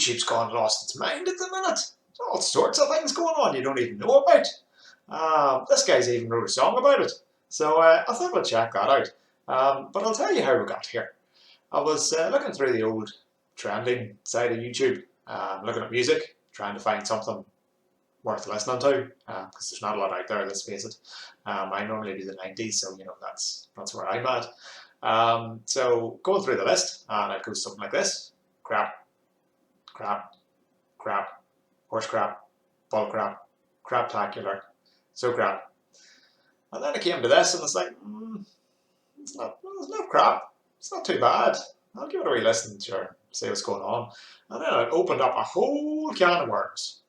YouTube's gone lost its mind at the minute. There's all sorts of things going on you don't even know about. This guy's even wrote a song about it. So I thought we'd check that out. But I'll tell you how we got here. I was looking through the old trending side of YouTube, looking at music, trying to find something worth listening to, because there's not a lot out there, let's face it. I normally do the 90s, so you know that's where I'm at. So going through the list, and it goes something like this: crap, crap, crap, horse crap, bull crap, craptacular, so crap. And then I came to this, and it's like, it's not crap. It's not too bad. I'll give it a wee listen, sure, see what's going on. And then it opened up a whole can of worms.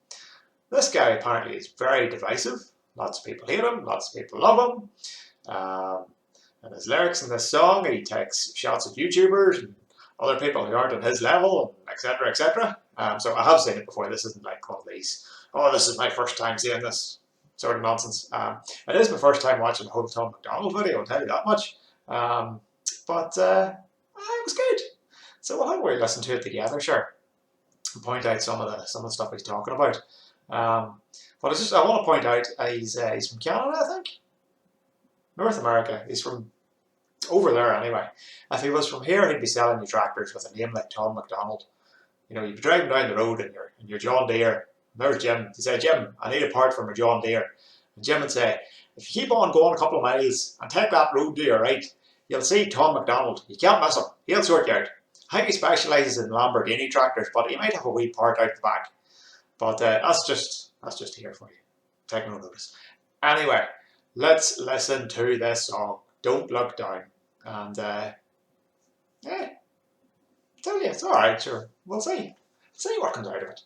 This guy apparently is very divisive. Lots of people hate him, lots of people love him. And his lyrics in this song, he takes shots at YouTubers and other people who aren't on his level, etc., etc. So I have seen it before. This isn't like one of these, oh, this is my first time seeing this sort of nonsense. It is my first time watching a whole Tom MacDonald video, I'll tell you that much. But it was good. So we'll have a listen to it together, sure, and point out some of the stuff he's talking about. But I want to point out he's from Canada, I think, North America. He's from over there anyway. If he was from here, he'd be selling you tractors with a name like Tom MacDonald. You know, you'd be driving down the road in your John Deere. There's Jim. He'd say, Jim, I need a part from a John Deere. And Jim would say, if you keep on going a couple of miles and take that road to your right, you'll see Tom MacDonald. You can't miss him. He'll sort you out. I think he specialises in Lamborghini tractors, but he might have a wee part out the back. But that's just here for you. Take no notice. Anyway, let's listen to this song, Don't Look Down. And yeah, tell you, it's alright, sure. We'll see. See what comes out of it.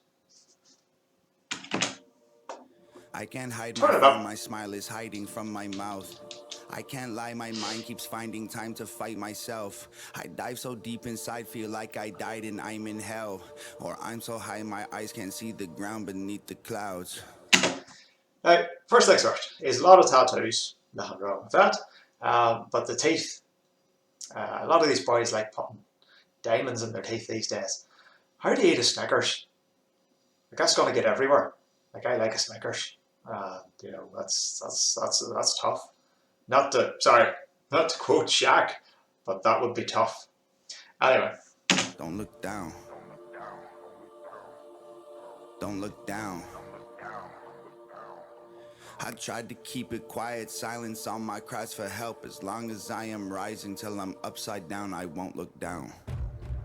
I can't hide Turn it my up. phone, my smile is hiding from my mouth. I can't lie, my mind keeps finding time to fight myself. I dive so deep inside, feel like I died and I'm in hell. Or I'm so high my eyes can't see the ground beneath the clouds. Now, first things first, there's a lot of tattoos, nothing wrong with that. But the teeth, a lot of these boys like putting diamonds in their teeth these days. How do you eat a Snickers? Like, that's going to get everywhere. Like, I like a Snickers. You know, that's tough. Not to quote Shaq, but that would be tough. Anyway. Don't look down. Don't look down. I tried to keep it quiet, silence on my cries for help. As long as I am rising till I'm upside down, I won't look down.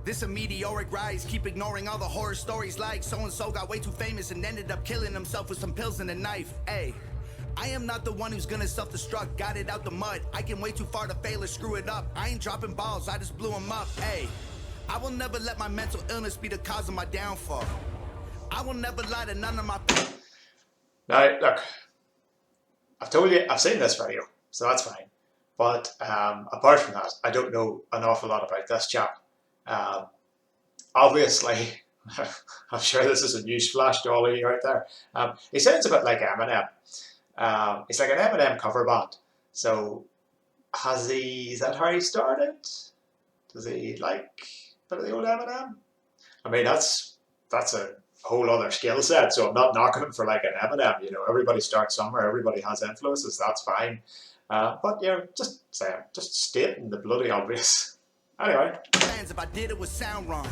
This a meteoric rise, keep ignoring all the horror stories like so-and-so got way too famous and ended up killing himself with some pills and a knife. Ay, I am not the one who's gonna self-destruct, got it out the mud. I can way too far to fail or screw it up. I ain't dropping balls, I just blew them up. Ay, I will never let my mental illness be the cause of my downfall. I will never lie to none of my... Now, look, I've told you, I've seen this video, so that's fine. But apart from that, I don't know an awful lot about this chap. Obviously, I'm sure this is a newsflash to all of you out there. He sounds a bit like Eminem. It's like an Eminem cover band. So, is that how he started? Does he like a bit of the old Eminem? I mean, that's a whole other skill set, so I'm not knocking him for like an Eminem. You know, everybody starts somewhere, everybody has influences, that's fine. But, you know, just stating the bloody obvious. Anyway. If I did it would sound wrong.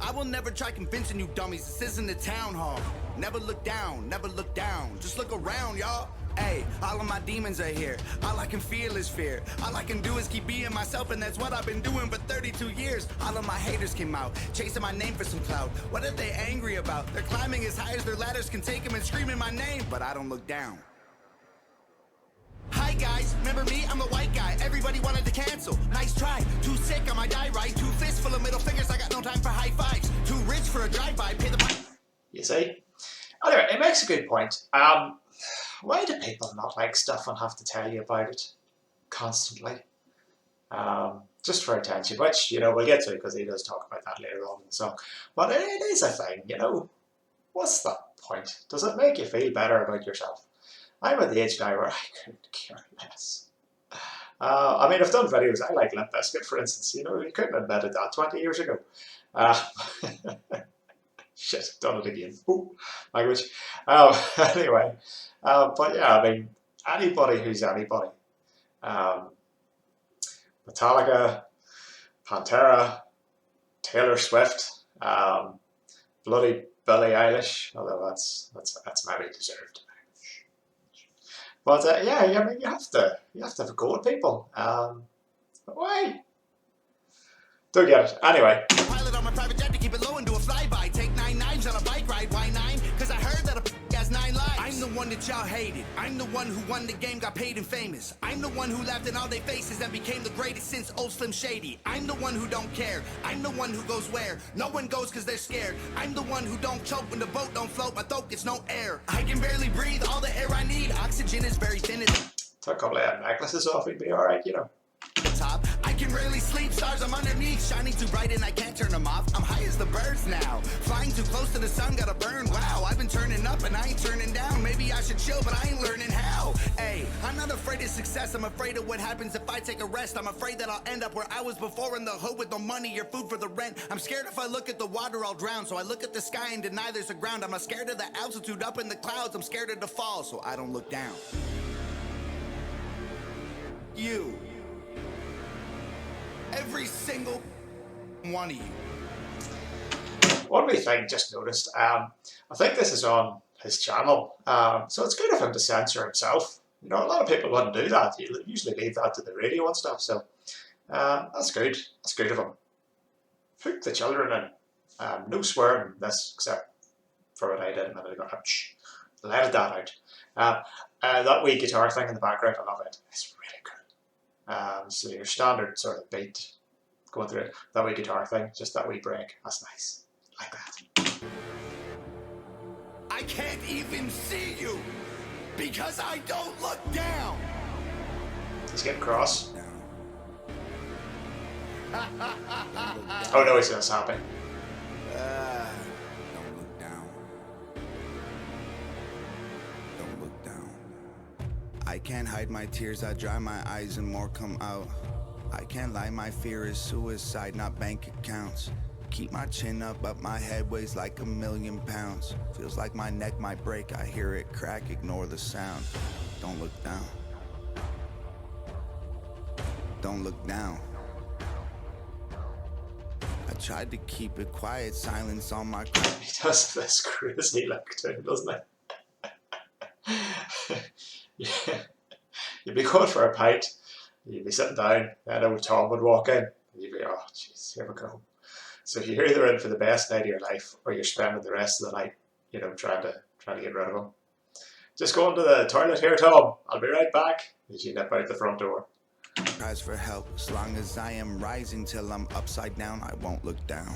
I will never try convincing you dummies this isn't a town hall. Never look down, never look down. Just look around, y'all. Hey, all of my demons are here. All I can feel is fear. All I can do is keep being myself, and that's what I've been doing for 32 years. All of my haters came out, chasing my name for some clout. What are they angry about? They're climbing as high as their ladders can take them and screaming my name, but I don't look down. Hi guys, remember me? I'm the white guy. Everybody wanted to cancel. Nice try. Too sick, I might die right. 2 fists full of middle fingers. I got no time for high fives. Too rich for a drive-by. Pay the price. You see? Anyway, it makes a good point. Why do people not like stuff and have to tell you about it constantly? Just for attention, which, you know, we'll get to because he does talk about that later on in the song. But it is a thing, you know. What's the point? Does it make you feel better about yourself? I'm at the age now where I couldn't care less. I mean, I've done videos. I like Limp Bizkit, for instance. You know, you couldn't have admitted that 20 years ago. Shit, done it again. Ooh, language. Anyway, but yeah, I mean, anybody who's anybody. Um, Metallica, Pantera, Taylor Swift, bloody Billie Eilish, although that's maybe deserved. But yeah, I mean, you have to have a go at people. But why? Don't get it. Anyway. Pilot on my private jet to keep it low and do a flyby. Take 9 knives on a bike ride. Why 9? Cause I heard that a has 9 lives. I'm the one that y'all hated. I'm the one who won the game, got paid and famous. I'm the one who laughed in all their faces and became the greatest since old Slim Shady. I'm the one who don't care. I'm the one who goes where no one goes cause they're scared. I'm the one who don't choke when the boat don't float. My throat gets no air. I can barely breathe all the air I need. Oxygen is very thin. Took a couple of necklaces off, he'd be alright, you know. Top. I can rarely sleep, stars I'm underneath, shining too bright and I can't turn them off. I'm high as the birds now, flying too close to the sun, gotta burn. Wow, I've been turning up and I ain't turning down. Maybe I should chill, but I ain't learning how. Hey, I'm not afraid of success, I'm afraid of what happens if I take a rest. I'm afraid that I'll end up where I was before in the hood with no money or food for the rent. I'm scared if I look at the water I'll drown, so I look at the sky and deny there's a ground. I'm not scared of the altitude up in the clouds, I'm scared of the fall, so I don't look down. You. Every single one of you. One wee thing just noticed, I think this is on his channel, so it's good of him to censor himself. You know, a lot of people wouldn't do that. You usually leave that to the radio and stuff, so that's good. That's good of him. Hook the children in. No swearing in this, except for what I did a minute ago. Let that out. That wee guitar thing in the background, I love it. It's really good. So your standard sort of beat going through it, that wee guitar thing, just that wee break, that's nice. Like that. I can't even see you because I don't look down. He's getting cross. Oh no, he's just happy. Don't look down. Don't look down. I can't hide my tears, I dry my eyes and more come out. I can't lie, my fear is suicide, not bank accounts. Keep my chin up, but my head weighs like 1,000,000 pounds. Feels like my neck might break, I hear it crack, ignore the sound. Don't look down. Don't look down. I tried to keep it quiet, silence on my... He does this crazy look to him, doesn't he? Yeah. You'd be going for a pint, you'd be sitting down, and old Tom would walk in, and you'd be, oh jeez, here we go. So you're either in for the best night of your life, or you're spending the rest of the night, you know, trying to get rid of him. Just going to the toilet here, Tom. I'll be right back. As you nip out the front door. Cries for help, as long as I am rising till I'm upside down, I won't look down.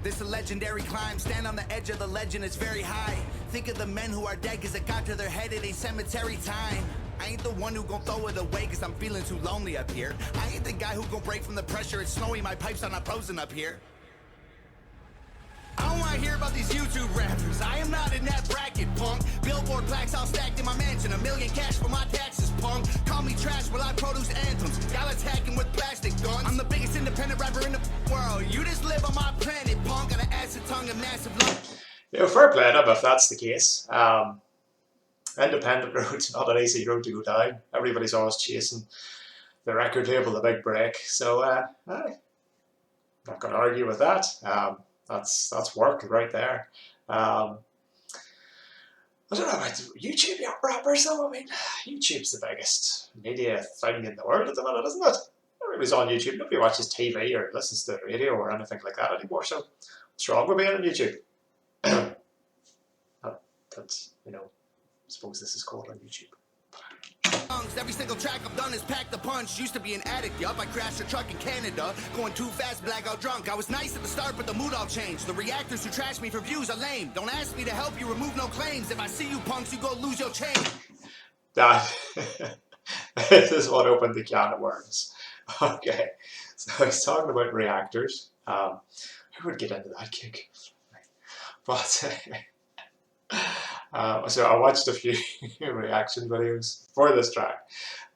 This a legendary climb, stand on the edge of the legend, it's very high. Think of the men who are dead cause it got to their head, it ain't cemetery time. I ain't the one who gon' throw it away cause I'm feeling too lonely up here. I ain't the guy who gon' break from the pressure, it's snowy, my pipes are not frozen up here. I don't wanna hear about these YouTube rappers, I am not in that bracket, punk. Billboard plaques all stacked in my mansion, 1,000,000 cash for my taxes, punk. Call me trash while I produce anthems, y'all attacking with plastic guns. I'm the biggest independent rapper in the world, you just live on my planet, punk. Got an acid tongue and massive lungs. You know, fair play to him if that's the case. Independent road's not an easy road to go down. Everybody's always chasing the record label, the big break. So, I'm not going to argue with that. That's work right there. I don't know about YouTube rappers though. I mean, YouTube's the biggest media thing in the world at the minute, isn't it? Everybody's on YouTube. Nobody watches TV or listens to the radio or anything like that anymore. So, what's wrong with being on YouTube? That's, you know, I suppose this is called on YouTube. Every single track I've done is packed a punch. Used to be an addict, yup. I crashed a truck in Canada, going too fast, blackout drunk. I was nice at the start, but the mood all changed. The reactors who trash me for views are lame. Don't ask me to help you, remove no claims. If I see you punks, you go lose your chain. That this is what opened the can of worms. Okay, so he's talking about reactors. Who would get into that kick? But so I watched a few reaction videos for this track.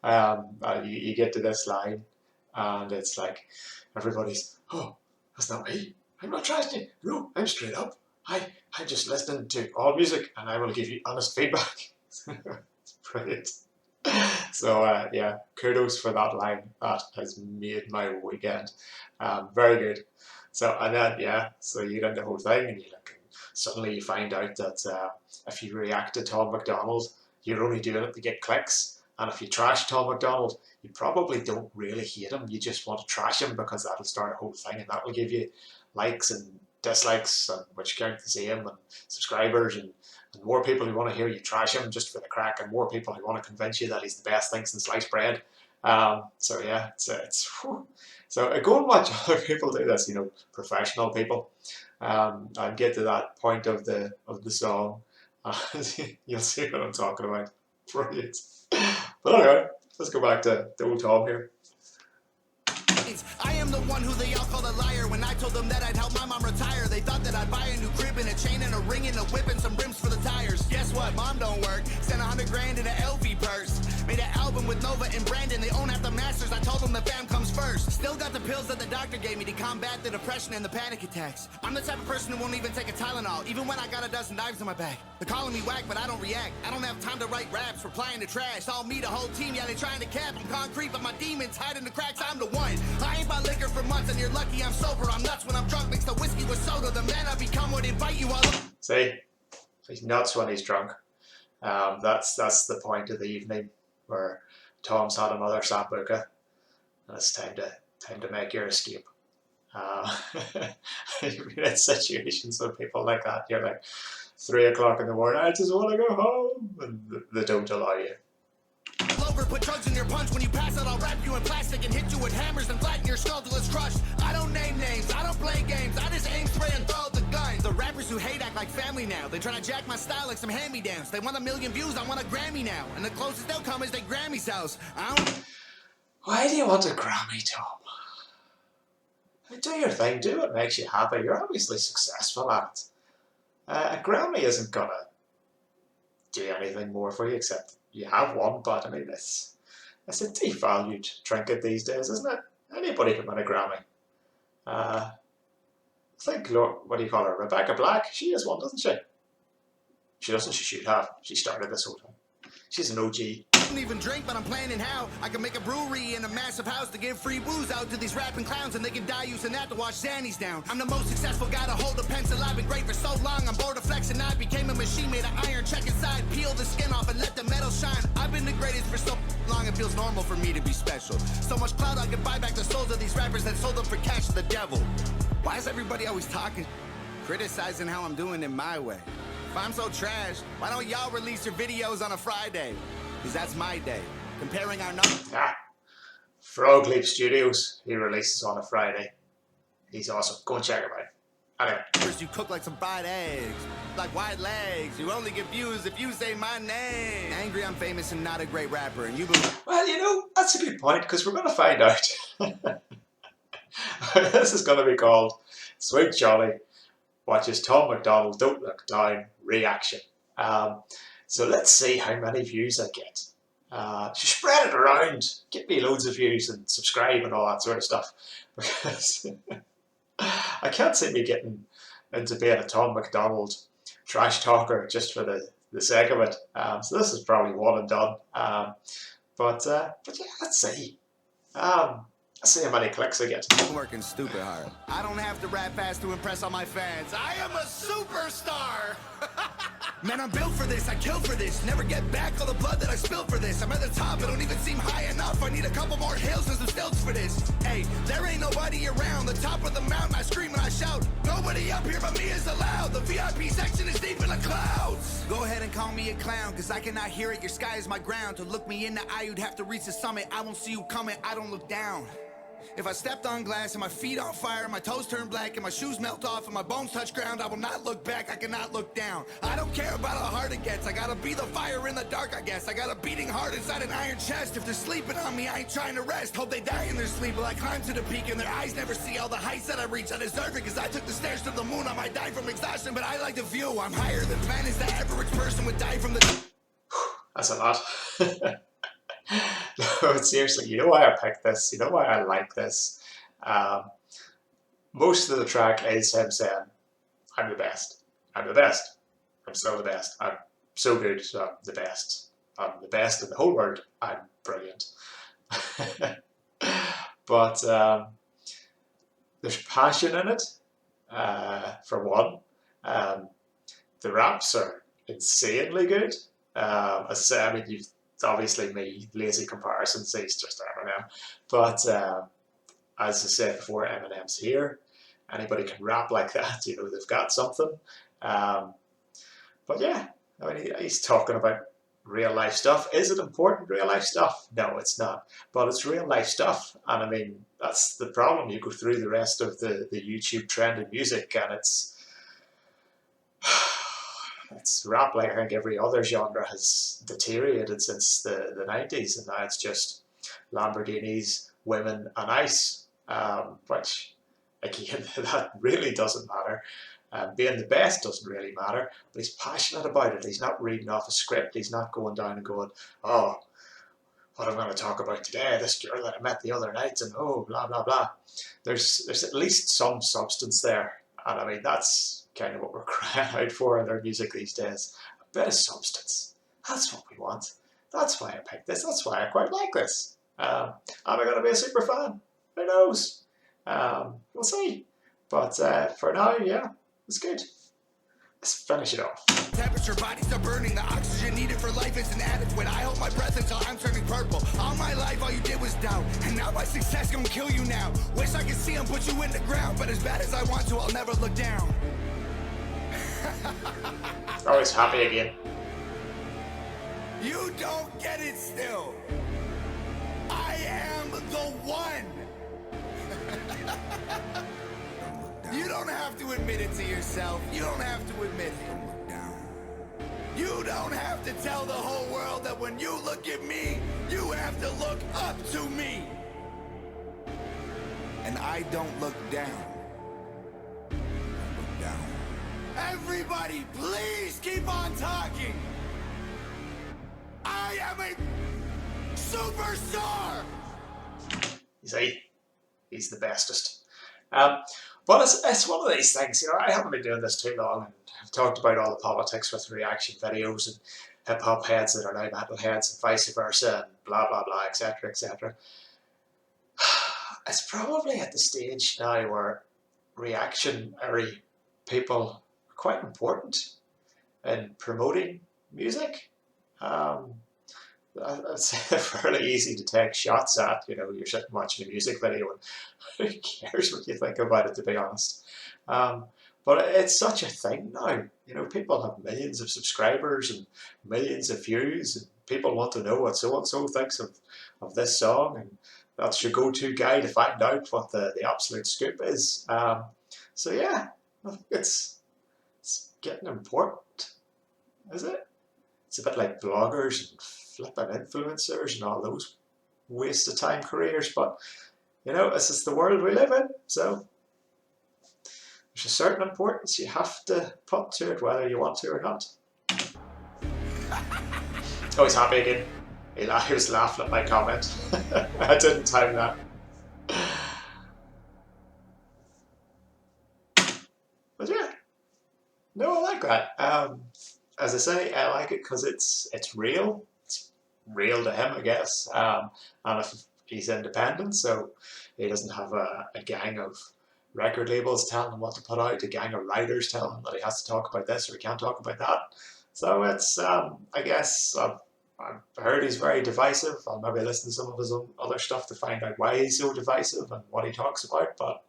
You get to this line, and it's like everybody's, oh, that's not me. I'm not trashing you. No, I'm straight up. I'm just listening to all music and I will give you honest feedback. It's brilliant. So yeah, kudos for that line. That has made my weekend. Very good. So and then yeah, so you get the whole thing, and you look, and suddenly you find out that if you react to Tom MacDonald, you're only doing it to get clicks. And if you trash Tom MacDonald, you probably don't really hate him. You just want to trash him because that'll start a whole thing, and that will give you likes and dislikes, and which count the same, and subscribers, and more people who want to hear you trash him just for the crack, and more people who want to convince you that he's the best thing since sliced bread. So yeah, it's whew. So go and watch other people do this. Professional people, and get to that point of the song. You'll see what I'm talking about. Brilliant. But anyway, let's go back to old Tom here. I am the one who they all called a liar. When I told them that I'd help my mom retire, they thought that I'd buy a new crib and a chain and a ring and a whip and some rims for the tires. Guess what? Mom don't work. Sent 100 grand in an LV purse. Made an album with Nova and Brandon. They own half the masters. I told them the fam comes first. Still got the pills that the doctor gave me to combat the depression and the panic attacks. I'm the type of person who won't even take a Tylenol, even when I got a dozen knives in my bag. They're calling me whack, but I don't react. I don't have time to write raps, replying to trash. All me, the whole team, yeah, they trying to cap. I'm concrete, but my demons hide in the cracks. I'm the one. I ain't bought liquor for months, and you're lucky I'm sober. I'm nuts when I'm drunk, mix the whiskey with soda. The man I become would invite you all. See, he's nuts when he's drunk. That's the point of the evening where Tom's had another sambuca, and it's time to make your escape. You're in situations with people like that. You're like 3 o'clock in the morning. I just want to go home, and they don't allow you. Put drugs in your punch. When you pass out, I'll wrap you in plastic and hit you with hammers and flatten your skull till it's crushed. I don't name names, I don't play games. I just aim, spray, and throw the guns. The rappers who hate act like family now. They try to jack my style like some hand-me-downs. They want 1 million views, I want a Grammy now. And the closest they'll come is they Grammy's house. Why do you want a Grammy, Tom? Do your thing, do what makes you happy. You're obviously successful at it. A Grammy isn't gonna do anything more for you except you have one, but I mean, it's a devalued trinket these days, isn't it? Anybody can win a Grammy. I think, what do you call her? Rebecca Black? She has one, doesn't she? She doesn't, she should have. She started this whole thing. She's an OG. I don't even drink, but I'm planning how I can make a brewery in a massive house to give free booze out to these rapping clowns, and they can die using that to wash Zannies down. I'm the most successful guy to hold a pencil. I've been great for so long, I'm bored of flexing. I became a machine made of iron. Check inside, peel the skin off and let the metal shine. I've been the greatest for so long, it feels normal for me to be special. So much clout, I can buy back the souls of these rappers that sold them for cash to the devil. Why is everybody always talking, criticizing how I'm doing it my way? If I'm so trash, why don't y'all release your videos on a Friday? Because that's my day. Comparing our numbers. Frog Leap Studios, he releases on a Friday. He's awesome. Go and check him out. Anyway. First you cook like some fried eggs, like white legs. You only get views if you say my name. Angry I'm famous and not a great rapper, and you believe. Well, that's a good point, because we're going to find out. This is going to be called Sweet Jolly Watches Tom MacDonald Don't Look Down Reaction. So let's see how many views I get. Spread it around. Get me loads of views and subscribe and all that sort of stuff. Because I can't see me getting into being a Tom MacDonald trash talker just for the sake of it. So this is probably one and done. But yeah, let's see. Let's see how many clicks I get. I'm working stupid hard. I don't have to rap fast to impress all my fans. I am a superstar! Man, I'm built for this, I kill for this. Never get back all the blood that I spilled for this. I'm at the top, it don't even seem high enough. I need a couple more hills and some stilts for this. Hey, there ain't nobody around. The top of the mountain, I scream and I shout. Nobody up here but me is allowed. The VIP section is deep in the clouds. Go ahead and call me a clown, cause I cannot hear it. Your sky is my ground. To look me in the eye, you'd have to reach the summit. I won't see you coming, I don't look down. If I stepped on glass and my feet on fire, my toes turn black and my shoes melt off and my bones touch ground, I will not look back, I cannot look down. I don't care about how hard it gets, I gotta be the fire in the dark, I guess. I got a beating heart inside an iron chest. If they're sleeping on me, I ain't trying to rest. Hope they die in their sleep while I climb to the peak and their eyes never see all the heights that I reach. I deserve it cause I took the stairs to the moon. I might die from exhaustion, but I like the view. I'm higher than planets, the average person would die from the... That's a lot. No, seriously, you know why I picked this? You know why I like this? Most of the track is him saying, I'm the best. I'm the best. I'm still the best. I'm so good, so I'm the best. I'm the best in the whole world. I'm brilliant. But there's passion in it, for one. Um, the raps are insanely good. As I say, I mean, you've obviously me lazy comparisons. He's just Eminem, but as I said before, Eminem's here. Anybody can rap like that. You know, they've got something. Um, but yeah, I mean, he's talking about real life stuff. Is it important, real life stuff? No, it's not. But it's real life stuff. And I mean, that's the problem. You go through the rest of the YouTube trend in music, and it's rap like I think every other genre has deteriorated since the 90s. And now it's just Lamborghinis, women, and ice, which, again, that really doesn't matter. Being the best doesn't really matter, but he's passionate about it. He's not reading off a script. He's not going down and going, oh, what I'm going to talk about today, this girl that I met the other night, and oh, blah, blah, blah. There's at least some substance there. And I mean, that's kind of what we're crying out for in our music these days. A bit of substance. That's what we want. That's why I picked this. That's why I quite like this. Am I going to be a super fan? Who knows? We'll see. But for now, yeah, it's good. Let's finish it off. Temperature, bodies are burning. The oxygen needed for life is inadequate. I hold my breath until I'm turning purple. All my life, all you did was doubt. And now my success gonna kill you now. Wish I could see him put you in the ground. But as bad as I want to, I'll never look down. Oh, he's happy again. You don't get it still. I am the one. You don't have to admit it to yourself. You don't have to admit it. You don't have to tell the whole world that when you look at me, you have to look up to me. And I don't look down. I look down. Everybody, please keep on talking. I am a superstar. He's the bestest. But it's one of these things, you know, I haven't been doing this too long, and I've talked about all the politics with reaction videos and hip-hop heads that are now metal heads and vice versa, and blah, blah, blah, etc., etc. It's probably at the stage now where reactionary people are quite important in promoting music. I'd say they're fairly easy to take shots at. You know, you're sitting watching a music video and who cares what you think about it, to be honest. But it's such a thing now. You know, people have millions of subscribers and millions of views, and people want to know what so-and-so thinks of this song, and that's your go-to guy to find out what the absolute scoop is. So yeah, I think it's getting important, is it? It's a bit like bloggers and flipping influencers and all those waste of time careers, but you know, this is the world we live in, so there's a certain importance you have to put to it, whether you want to or not. Oh, he's happy again. He was laughing at my comment. I didn't time that. But yeah, no, I like that. As I say, I like it because it's real. It's real to him, I guess. And if he's independent, so he doesn't have a gang of record labels telling him what to put out, a gang of writers telling him that he has to talk about this or he can't talk about that. So it's, I guess, I've heard he's very divisive. I'll maybe listen to some of his other stuff to find out why he's so divisive and what he talks about. But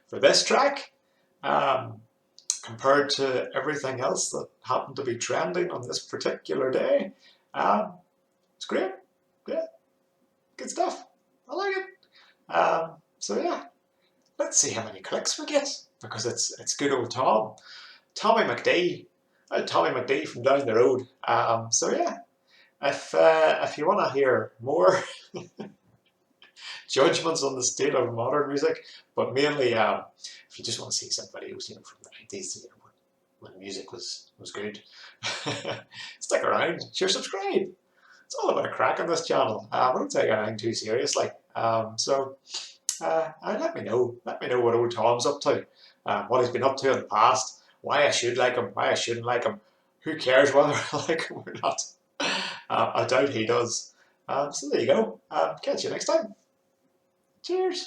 for this track, compared to everything else that happened to be trending on this particular day, it's great. Yeah, good stuff. I like it. So yeah, let's see how many clicks we get, because it's good old Tommy McD. Tommy McD from down the road. So yeah, if you want to hear more judgments on the state of modern music, but mainly if you just want to see some videos, you know, from the 90s, you know, when music was good, stick around, sure, subscribe. It's all about a crack on this channel. I don't take anything too seriously. So let me know what old Tom's up to, what he's been up to in the past, why I should like him, why I shouldn't like him. Who cares whether I like him or not? I doubt he does. So there you go. Catch you next time. Cheers.